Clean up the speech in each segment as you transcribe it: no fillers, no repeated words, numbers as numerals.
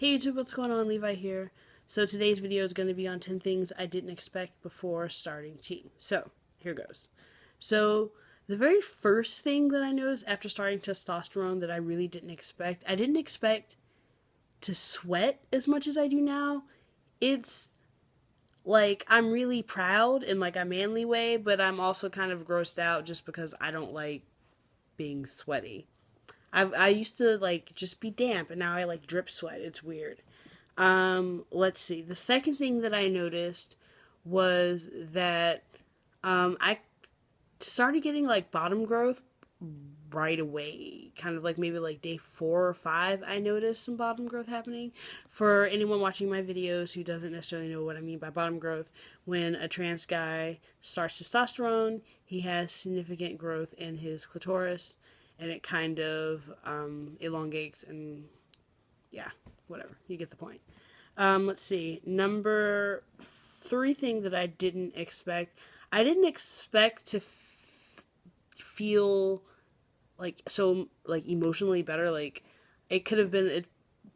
Hey YouTube, what's going on? Levi here. So today's video is going to be on 10 things I didn't expect before starting tea. So here goes. So the very first thing that I noticed after starting testosterone that I really didn't expect, I didn't expect to sweat as much as I do now. It's like I'm really proud in like a manly way, but I'm also kind of grossed out just because I don't like being sweaty. I used to like just be damp, and now I like drip sweat. It's weird. Let's see. The second thing that I noticed was that I started getting like bottom growth right away. Kind of like maybe like day 4 or 5, I noticed some bottom growth happening. For anyone watching my videos who doesn't necessarily know what I mean by bottom growth, when a trans guy starts testosterone, he has significant growth in his clitoris, and it kind of elongates, and yeah, whatever. You get the point. Let's see. Number 3 thing that I didn't expect. I didn't expect to feel like so like emotionally better. Like it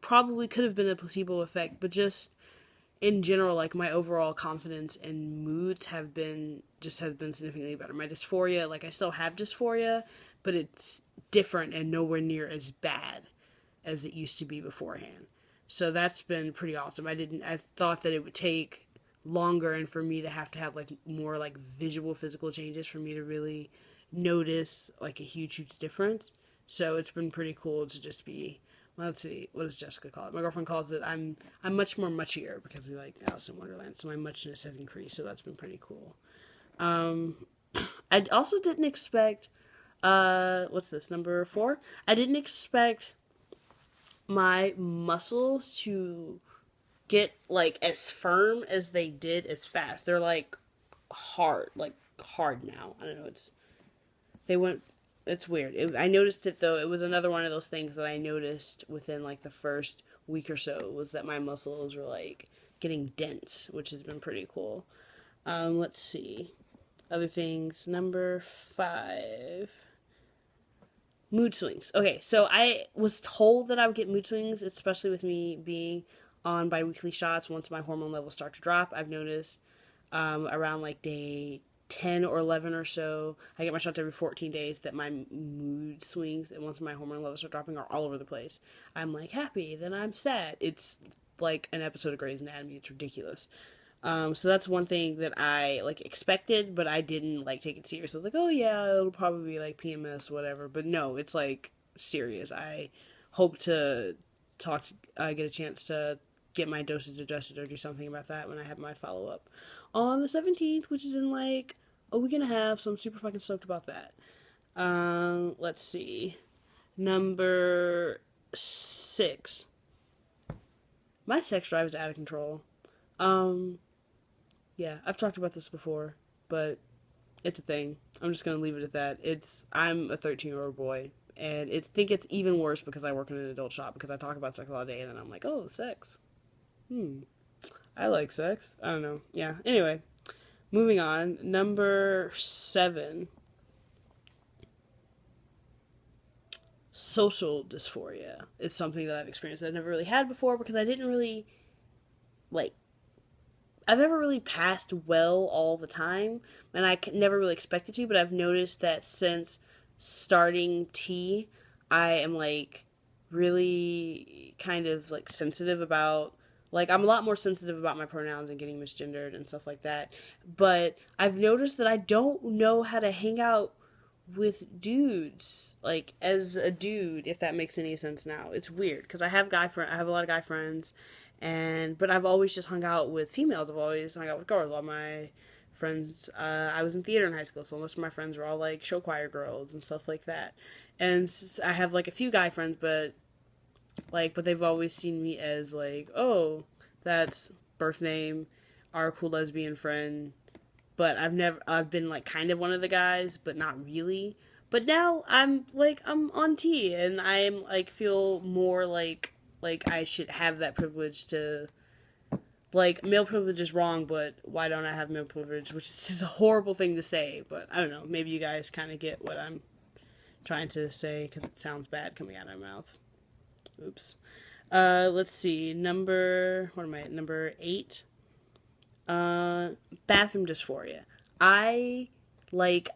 probably could have been a placebo effect, but just in general, like my overall confidence and moods have been significantly better. My dysphoria, like I still have dysphoria, but it's different and nowhere near as bad as it used to be beforehand. So that's been pretty awesome. I thought that it would take longer and for me to have like more like visual physical changes for me to really notice like a huge difference. So it's been pretty cool to just be, well, let's see, what does Jessica call it? My girlfriend calls it I'm much more muchier because we like Alice in Wonderland, so my muchness has increased, so that's been pretty cool. I also didn't expect what's this, number 4? I didn't expect my muscles to get like as firm as they did as fast. They're like hard now. I don't know. They went. It's weird. I noticed it though. It was another one of those things that I noticed within like the first week or so, was that my muscles were like getting dense, which has been pretty cool. Let's see. Other things. Number 5. Mood swings. Okay, so I was told that I would get mood swings, especially with me being on biweekly shots. Once my hormone levels start to drop, I've noticed around like day 10 or 11 or so, I get my shots every 14 days, that my mood swings, and once my hormone levels start dropping, are all over the place. I'm like happy, then I'm sad. It's like an episode of Grey's Anatomy. It's ridiculous. So that's one thing that I like expected, but I didn't like take it serious. I was like, oh yeah, it'll probably be like PMS, whatever. But no, it's like serious. I hope to get a chance to get my dosage adjusted or do something about that when I have my follow up on the 17th, which is in like a week and a half. So I'm super fucking stoked about that. Let's see, number 6. My sex drive is out of control. Um, Yeah, I've talked about this before, but it's a thing. I'm just gonna leave it at that. I'm a 13-year-old boy, and I think it's even worse because I work in an adult shop, because I talk about sex all day, and then I'm like, oh, sex. I like sex. I don't know. Yeah. Anyway, moving on. Number 7. Social dysphoria is something that I've experienced that I've never really had before, because I didn't really like I've never really passed well all the time, and I never really expected to, but I've noticed that since starting tea, I am like really kind of like sensitive about, like, I'm a lot more sensitive about my pronouns and getting misgendered and stuff like that. But I've noticed that I don't know how to hang out with dudes, like as a dude, if that makes any sense now. It's weird because I have a lot of guy friends, and but I've always just hung out with females. I've always hung out with girls. All my friends, I was in theater in high school, so most of my friends were all like show choir girls and stuff like that. And I have like a few guy friends, but they've always seen me as like, oh, that's birth name, our cool lesbian friend. But I've been like kind of one of the guys, but not really. But now I'm on T, and I'm like feel more like I should have that privilege to, like, male privilege is wrong, but why don't I have male privilege? Which is a horrible thing to say, but I don't know. Maybe you guys kind of get what I'm trying to say, because it sounds bad coming out of my mouth. Oops. Let's see. What am I at? Number 8. Bathroom dysphoria. I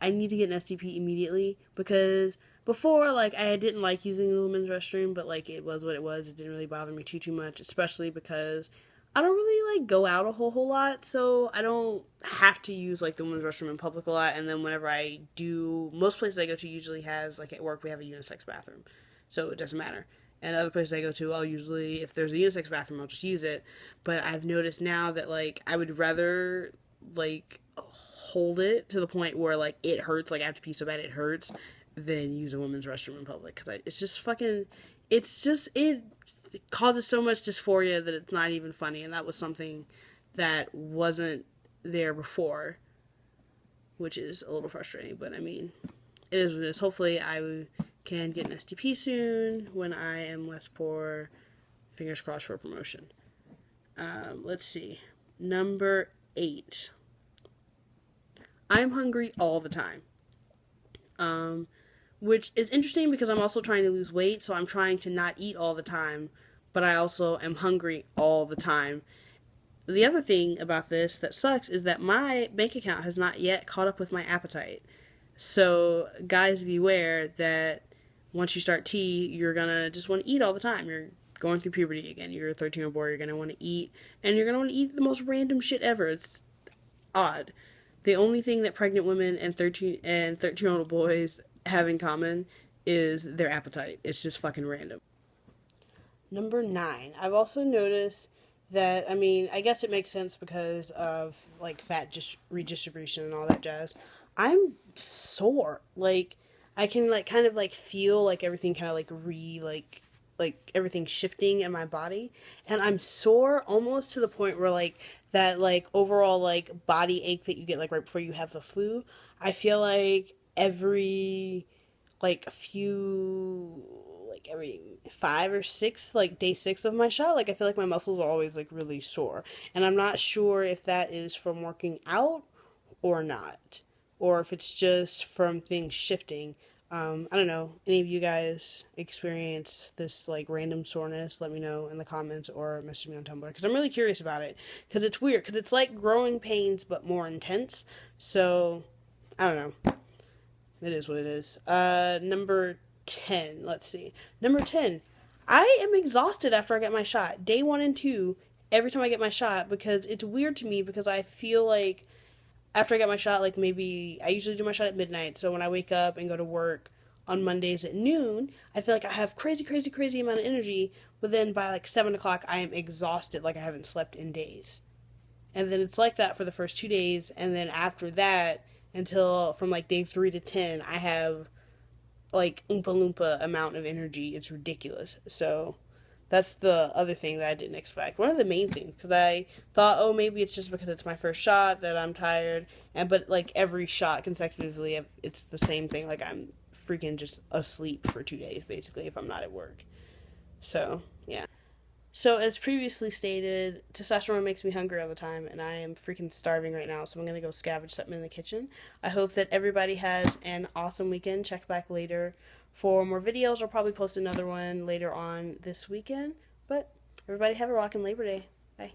I need to get an STP immediately because before, I didn't like using the women's restroom, but it was what it was. It didn't really bother me too much, especially because I don't really go out a whole lot, so I don't have to use the women's restroom in public a lot. And then whenever I do, most places I go to usually has at work we have a unisex bathroom, so it doesn't matter. And other places I go to, I'll usually, if there's a unisex bathroom, I'll just use it. But I've noticed now that I would rather hold it to the point where it hurts, I have to pee so bad it hurts, than use a women's restroom in public, because it's just fucking, it causes so much dysphoria that it's not even funny. And that was something that wasn't there before, which is a little frustrating. But I mean, it is what it is. Hopefully I can get an STP soon when I am less poor. Fingers crossed for promotion. Let's see. Number 8. I'm hungry all the time. Which is interesting because I'm also trying to lose weight, so I'm trying to not eat all the time, but I also am hungry all the time. The other thing about this that sucks is that my bank account has not yet caught up with my appetite. So, guys, beware that once you start T, you're gonna just want to eat all the time. You're going through puberty again. You're 13 or more, you're gonna want to eat, and you're gonna want to eat the most random shit ever. It's odd. The only thing that pregnant women and 13-year-old boys have in common is their appetite. It's just fucking random. Number 9. I've also noticed that, I mean, I guess it makes sense because of fat redistribution and all that jazz. I'm sore. I can kind of feel everything kind of everything shifting in my body, and I'm sore almost to the point where that overall body ache that you get right before you have the flu. I feel every every 5 or 6 day 6 of my shot, I feel my muscles are always really sore, and I'm not sure if that is from working out or not, or if it's just from things shifting. I don't know. Any of you guys experience this random soreness? Let me know in the comments or message me on Tumblr, because I'm really curious about it. Because it's weird. Because it's growing pains but more intense. So I don't know. It is what it is. Number 10. Let's see. Number 10. I am exhausted after I get my shot. Day 1 and 2. Every time I get my shot, because it's weird to me, because I feel after I get my shot, maybe I usually do my shot at midnight, so when I wake up and go to work on Mondays at noon, I feel I have crazy amount of energy, but then by 7 o'clock I am exhausted, I haven't slept in days. And then it's that for the first 2 days, and then after that, until from day 3 to 10, I have Oompa Loompa amount of energy. It's ridiculous. So that's the other thing that I didn't expect. One of the main things, because I thought, oh, maybe it's just because it's my first shot that I'm tired. But every shot consecutively, it's the same thing. I'm freaking just asleep for 2 days, basically, if I'm not at work. So, yeah. So, as previously stated, testosterone makes me hungry all the time, and I am freaking starving right now, so I'm going to go scavenge something in the kitchen. I hope that everybody has an awesome weekend. Check back later for more videos. I'll probably post another one later on this weekend, but everybody have a rockin' Labor Day. Bye.